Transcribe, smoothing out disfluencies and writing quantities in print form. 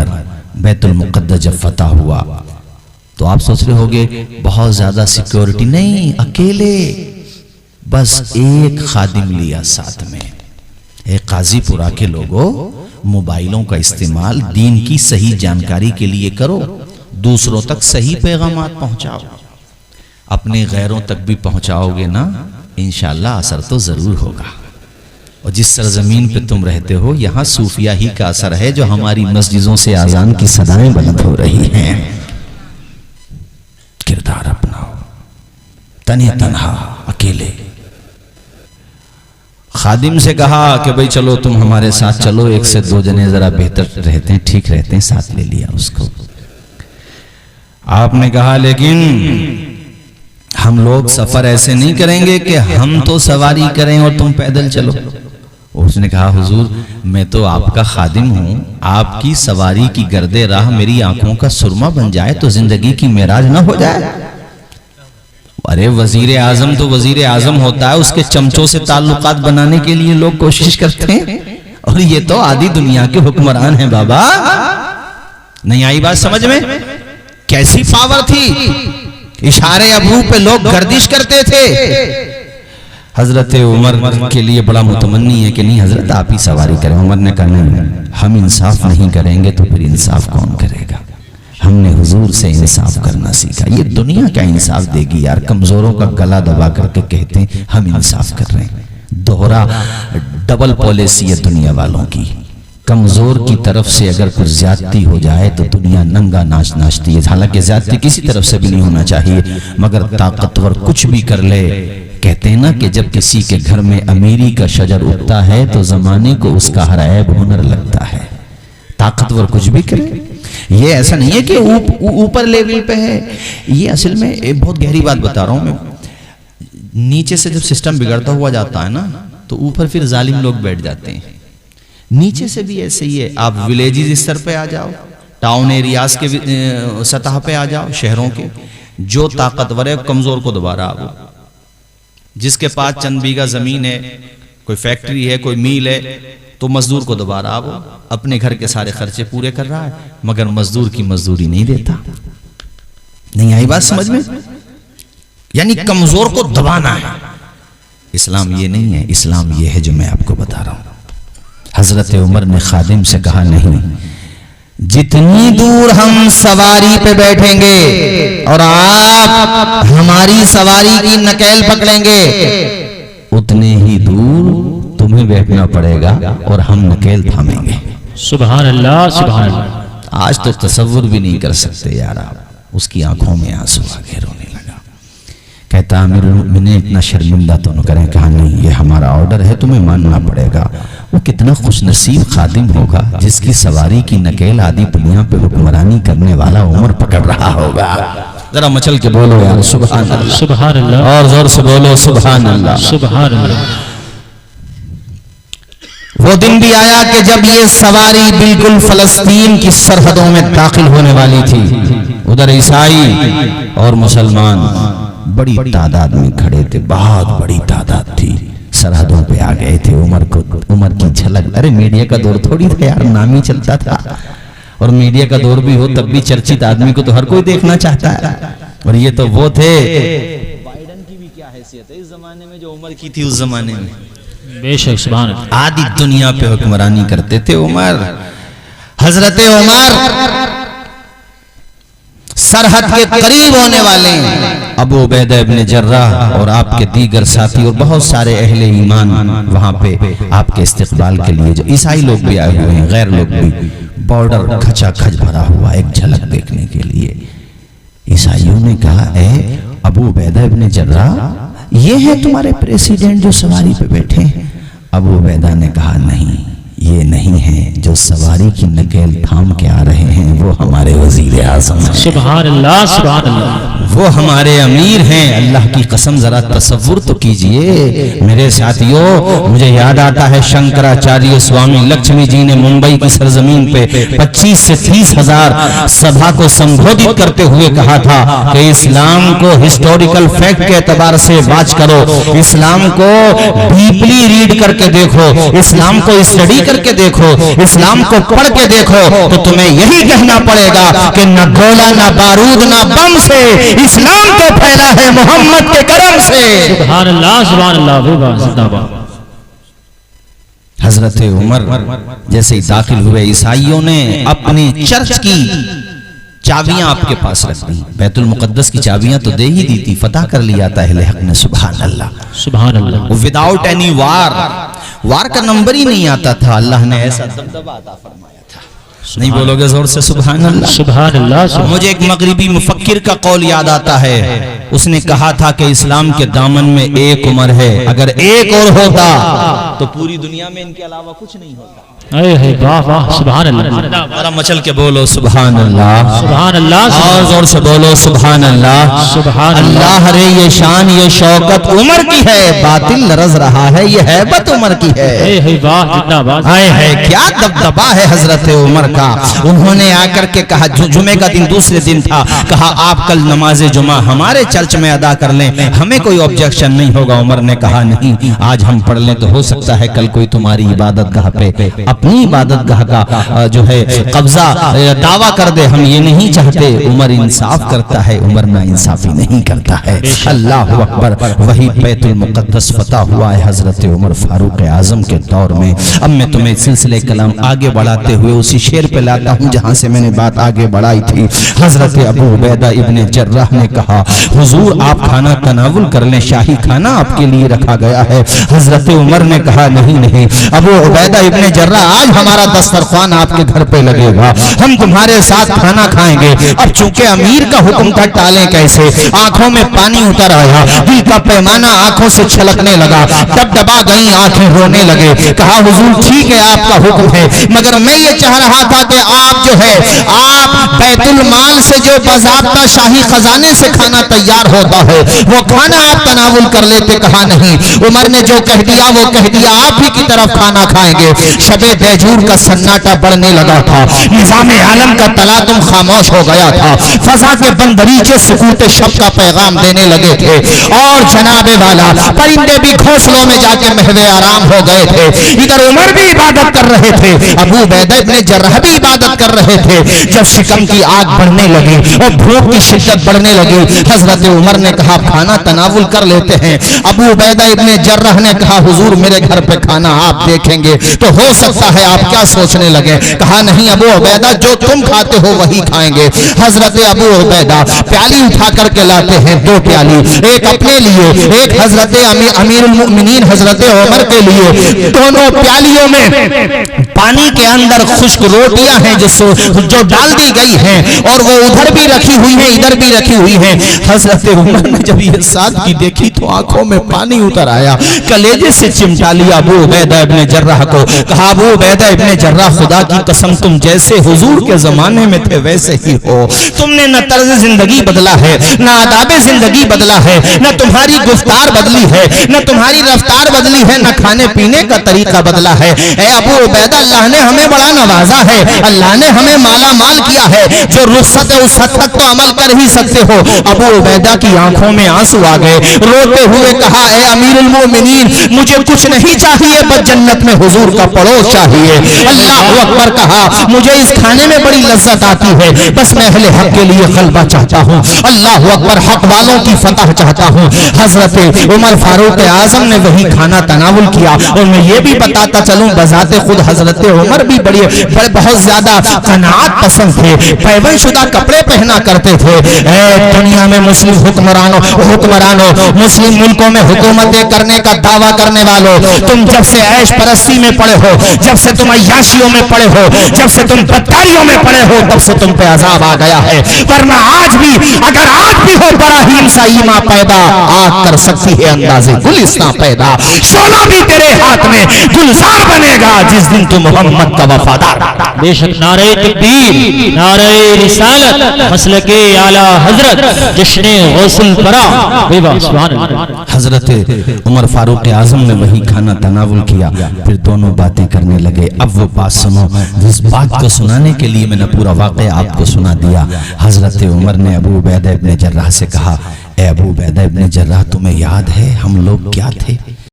عمر بیت المقدس جب فتح ہوا تو آپ سوچ رہے ہوگے بہت زیادہ سیکیورٹی نہیں، اکیلے بس ایک خادم لیا ساتھ میں. اے قاضی پورا کے لوگوں، موبائلوں کا استعمال دین کی صحیح جانکاری کے لیے کرو، دوسروں تک صحیح پیغامات پہنچاؤ، اپنے غیروں تک بھی پہنچاؤ گے نا انشاءاللہ اثر تو ضرور ہوگا. اور جس سرزمین پہ تم رہتے ہو یہاں صوفیہ ہی کا اثر ہے جو ہماری مسجدوں سے اذان کی صدائیں بلند ہو رہی ہیں. کردار اپناؤ، تنہا تنہا اکیلے. خادم سے کہا کہ بھئی چلو تم ہمارے ساتھ چلو، ایک سے دو جنے ذرا بہتر رہتے ہیں، ٹھیک رہتے ہیں، ساتھ لے لیا اس کو. آپ نے کہا لیکن ہم لوگ سفر ایسے نہیں کریں گے کہ ہم تو سواری کریں اور تم پیدل چلو. اس نے کہا حضور میں تو آپ کا خادم ہوں، آپ کی سواری کی گرد راہ میری آنکھوں کا سرما بن جائے تو زندگی کی معراج نہ ہو جائے. ارے وزیر اعظم تو وزیر اعظم ہوتا ہے، اس کے چمچوں سے تعلقات بنانے کے لیے لوگ کوشش کرتے ہیں، اور یہ تو آدھی دنیا کے حکمران ہیں. بابا نہیں آئی بات سمجھ میں؟ کیسی پاور تھی، اشارے ابرو پہ لوگ گردش کرتے تھے. حضرت عمر کے لیے بڑا متمنی ہے کہ نہیں حضرت آپ ہی سواری کریں. عمر نے کہا نہیں، ہم انصاف نہیں کریں گے تو پھر انصاف کون کرے گا؟ ہم نے حضور سے انصاف کرنا سیکھا. یہ دنیا کیا انصاف دے گی یار؟ کمزوروں کا گلا دبا کر کے کہتے ہیں ہم انصاف کر رہے ہیں. دوہرا ڈبل پالیسی ہے دنیا والوں کی. کمزور کی طرف سے اگر کچھ زیادتی ہو جائے تو دنیا ننگا ناچ ناچتی ہے. حالانکہ زیادتی کسی طرف سے بھی نہیں ہونا چاہیے، مگر طاقتور کچھ بھی کر لے. کہتے ہیں نا کہ جب کسی کے گھر میں امیری کا شجر اگتا ہے تو زمانے کو اس کا ہر عیب ہنر لگتا ہے. طاقتور کچھ بھی کرے، یہ ایسا نہیں ہے کہ اوپر لیول پہ ہے. یہ اصل میں ایک بہت گہری بات بتا رہا ہوں میں. نیچے سے جب سسٹم بگڑتا ہوا جاتا ہے نا تو اوپر پھر ظالم لوگ بیٹھ جاتے ہیں. نیچے سے بھی ایسے ہی ہے. آپ ولیجز استر پہ آ جاؤ، ٹاؤن ایریاز کے سطح پہ آ جاؤ، شہروں کے. جو طاقتور ہے کمزور کو دوبارہ آؤ. جس کے پاس چند بیگہ زمین ہے، کوئی فیکٹری ہے، کوئی میل ہے، تو مزدور کو دوبارہ آؤ. اپنے گھر کے سارے خرچے پورے کر رہا ہے مگر مزدور کی مزدوری نہیں دیتا. نہیں آئی بات سمجھ میں؟ یعنی کمزور کو دبانا ہے. اسلام یہ نہیں ہے. اسلام یہ ہے جو میں آپ کو بتا رہا ہوں. حضرت عمر نے خادم سے کہا نہیں، جتنی دور ہم سواری پہ بیٹھیں گے اور آپ ہماری سواری کی نکیل پکڑیں گے اتنے ہی دور تمہیں بیٹھنا پڑے گا اور ہم نکیل تھامیں گے. سبحان اللہ سبحان اللہ. آج تو تصور بھی نہیں کر سکتے یار آپ. اس کی آنکھوں میں آنسو آ گئے، رونے لگا. کہتا امیر المؤمنین اتنا شرمندہ تو نہ کریں. کہا نہیں، یہ ہمارا آرڈر ہے، تمہیں ماننا پڑے گا. وہ کتنا خوش نصیب خادم ہوگا جس کی سواری کی نکیل آدھی دنیا پہ حکمرانی کرنے والا عمر پکڑ رہا ہوگا. ذرا مچل کے بولو یار سبحان اللہ، سبحان اللہ، اور زور سے بولو سبحان اللہ، سبحان اللہ. وہ دن بھی آیا کہ جب یہ سواری بالکل فلسطین کی سرحدوں میں داخل ہونے والی تھی. ادھر عیسائی اور مسلمان بڑی تعداد میں کھڑے تھے، بہت بڑی تعداد تھی. سرحدوں پہ آ گئے تھے. عمر کی جھلک. ارے میڈیا کا دور تھوڑی تھا یار، نام ہی چلتا تھا. اور میڈیا کا دور بھی ہو تب بھی چرچت آدمی کو تو ہر کوئی دیکھنا چاہتا ہے. اور یہ تو وہ تھے. بائیڈن کی بھی کیا حیثیت ہے اس زمانے میں جو عمر کی تھی اس زمانے میں. بے شک سبحان اللہ. آدھی دنیا پہ حکمرانی کرتے تھے عمر. حضرت عمر سرحد کے قریب ہونے والے ہیں. ابو عبیدہ ابن جراح اور آپ کے دیگر ساتھی اور بہت سارے اہل ایمان وہاں پہ آپ کے استقبال کے لیے، جو عیسائی لوگ بھی آئے ہوئے ہیں، غیر لوگ بھی. بارڈر کھچا کھچ بھرا ہوا ایک جھلک دیکھنے کے لیے. عیسائیوں نے کہا اے ابو عبیدہ ابن جراح، یہ ہے تمہارے پریسیڈنٹ جو سواری پہ بیٹھے ہیں؟ ابو عبیدہ نے کہا نہیں، یہ نہیں ہے. جو سواری کی نکیل تھام کے آ رہے ہیں وہ ہمارے وزیر اعظم ہیں. سبحان اللہ سبحان اللہ. وہ ہمارے امیر ہیں. اللہ کی قسم ذرا تصور تو کیجئے میرے ساتھیوں. مجھے یاد آتا ہے شنکراچاریہ سوامی لکشمی جی نے ممبئی کی سرزمین پہ 25 سے 30 ہزار سبھا کو سمبودھت کرتے ہوئے کہا تھا کہ اسلام کو ہسٹوریکل فیکٹ کے اعتبار سے واچ کرو, اسلام کو ڈیپلی ریڈ کر کے دیکھو, اسلام کو اسٹڈی کر کے دیکھو, اسلام کو پڑھ کے دیکھو تو تمہیں یہی کہنا پڑے گا کہ نہ گولا نہ بارود نہ بم سے اسلام تو پھیلا ہے محمد کے کرم سے. سبحان اللہ سبحان اللہ زندہ باد. حضرت عمر جیسے داخل ہوئے عیسائیوں نے اپنی چرچ کی چابیاں آپ کے پاس رکھ دی. بیت المقدس کی چابیاں تو دے ہی دی تھی, فتح کر لیا تھا اہل حق نے. سبحان اللہ سبحان اللہ. وداؤٹ اینی وار کا نمبر ہی نہیں آتا تھا. اللہ نے ایسا دبدبہ عطا فرمایا تھا. نہیں بولو گے زور سے سبحان اللہ. سبحان اللہ. مجھے ایک مغربی مفکر کا قول یاد آتا ہے. اس نے کہا تھا کہ اسلام کے دامن میں ایک عمر ہے, اگر ایک اور ہوتا تو پوری دنیا میں ان کے علاوہ کچھ نہیں ہوتا. واہ واہ سبحان اللہ. ذرا مچل کے بولو سبحان اللہ. سبحان اللہ. اور زور سے بولو سبحان اللہ. سبحان اللہ رے یہ شان یہ شوکت عمر کی ہے, باطل لرز رہا ہے یہ ہیبت عمر کی ہے. واہ زندہ باد. ہے کیا دبدبا ہے حضرت عمر کا. انہوں نے آ کر کے کہا, جمعے کا دن دوسرے دن تھا, کہا آپ کل نماز جمعہ ہمارے چرچ میں ادا کر لیں, ہمیں کوئی آبجیکشن نہیں ہوگا. عمر نے کہا نہیں, آج ہم پڑھ لیں تو ہو سکتا ہے کل کوئی تمہاری عبادت گاہ پہ اپنی عبادت گاہ کا جو ہے قبضہ دعویٰ کر دے. ہم یہ نہیں چاہتے. عمر انصاف کرتا ہے, عمر نا انصافی نہیں کرتا ہے. اللہ اکبر. وہی بیت المقدس فتح ہوا ہے حضرت عمر فاروق اعظم کے دور میں. اب میں تمہیں سلسلے کلام آگے بڑھاتے ہوئے اسی شعر پہ لاتا ہوں جہاں سے میں نے بات آگے بڑھائی تھی. حضرت ابو عبیدہ ابن جراح نے کہا حضور آپ کھانا تناول کر لیں, شاہی کھانا آپ کے لیے رکھا گیا ہے. حضرت عمر نے کہا نہیں ابو عبیدہ ابن جراح, آج ہمارا دسترخوان آپ کے گھر پہ لگے گا, ہم تمہارے ساتھ کھانا کھائیں گے. اب چونکہ امیر کا حکم تھا ٹالیں کیسے, آنکھوں میں پانی اتر آیا, دل کا پیمانہ آنکھوں سے چھلکنے لگا, دبدبا گئی آنکھیں رونے لگے. کہا حضور ٹھیک ہے آپ کا حکم ہے, مگر میں یہ چاہ رہا تھا کہ آپ جو ہے آپ بیت المال سے جو باضابطہ شاہی خزانے سے کھانا تیار ہوتا ہے وہ کھانا آپ تناول کر لیتے. کہا نہیں. عمر نے جو کہہ دیا وہ کہہ دیا, آپ ہی کی طرف کھانا کھائیں گے. شب دیجور کا سناٹا بڑھنے لگا تھا, نظام عالم کا تلاطم خاموش ہو گیا تھا, فضا کے بندریچے سکوت شب کا پیغام دینے لگے تھے, اور جناب والا پرندے بھی گھونسلوں میں جا کے محو آرام ہو گئے تھے. ادھر عمر بھی عبادت کر رہے تھے, ابو عبیدہ ابن جراح بھی عبادت کر رہے تھے. جب شکم کی آگ بڑھنے لگی اور بھوک کی شدت بڑھنے لگی, حضرت عمر نے کہا کھانا تناول کر لیتے ہیں. ابو عبیدہ ابن جراح نے کہا حضور میرے گھر پہ کھانا آپ دیکھیں گے تو ہو سکتا ہے آپ کیا سوچنے لگے. کہا نہیں ابو عبیدہ جو تم کھاتے ہو وہی کھائیں گے. حضرت ابو عبیدہ پیالی اٹھا کر کے لاتے ہیں, 2 پیالی, ایک اپنے لیے ایک حضرت امیر المؤمنین حضرت عمر کے لیے. دونوں پیالیوں میں پانی کے اندر خشک روٹیاں ہیں جو ڈال دی گئی ہیں, اور وہ ادھر بھی رکھی ہوئی ہیں ادھر بھی رکھی ہوئی ہیں. حضرت عمر نے جب یہ سادگی دیکھی تو آنکھوں میں پانی اتر آیا, کلیجے سے چمٹا لیا ابو عبیدہ ابن جراح کو. کہا ابو عبیدہ ابن جراح خدا کی قسم تم جیسے حضور کے زمانے میں تھے ویسے ہی ہو. تم نے نہ طرز زندگی بدلا ہے, نہ آداب زندگی بدلا ہے, نہ تمہاری گفتار بدلی ہے, نہ تمہاری رفتار بدلی ہے, نہ کھانے پینے کا طریقہ بدلا ہے. اے ابو عبیدہ اللہ نے ہمیں بڑا نوازا ہے, اللہ نے ہمیں مالا مال کیا ہے, جو رخصت ہے اس حد تک تو عمل کر ہی سکتے ہو. ابو عبیدہ کی آنکھوں میں آنسو آ گئے, روتے ہوئے کہا اے امیر المومنین مجھے کچھ نہیں چاہیے بس جنت میں حضور کا پڑوس چاہیے. اللہ اکبر. کہا مجھے اس کھانے میں بڑی لذت آتی ہے, بس میں اہل حق کے لیے غلبہ چاہتا ہوں. اللہ اکبر. حق والوں کی فتح چاہتا ہوں. حضرت عمر فاروق اعظم نے وہی کھانا تناول کیا. اور میں یہ بھی بتاتا چلوں بذات خود حضرت عمر بھی بہت زیادہ قناعت پسند تھے, پیون شدہ کپڑے پہنا کرتے تھے. اے دنیا میں مسلم حکمرانوں مسلم ملکوں میں حکومتیں کرنے کا دعویٰ کرنے والوں, تم جب سے عیش پرستی میں پڑے ہو, جب سے تم عیاشیوں میں پڑے ہو, جب سے تم بدکاریوں میں پڑے ہو, تب سے تم پہ عذاب آ گیا ہے. ورنہ آج بھی اگر آج بھی ہو براہیم سا ایما پیدا, آگ کر سکتی ہے اندازے گلستان پیدا. شعلہ بھی تیرے ہاتھ میں گلزار بنے گا جس دن تم محمد کا وفادار. بے شک نعرہ تکبیر، نعرہ رسالت، مسلک اعلی حضرت، جشن غوث البرا. بے واہ سبحان اللہ. حضرت عمر فاروق اعظم نے وہی کھانا تناول کیا، پھر دونوں باتیں کرنے لگے. اب وہ بات سنو جس بات کو سنانے کے لیے میں نے پورا واقعہ آپ کو سنا دیا. حضرت عمر نے ابو عبیدہ ابن جراح سے کہا، اے ابو عبیدہ ابن جراح، تمہیں یاد ہے ہم لوگ کیا تھے؟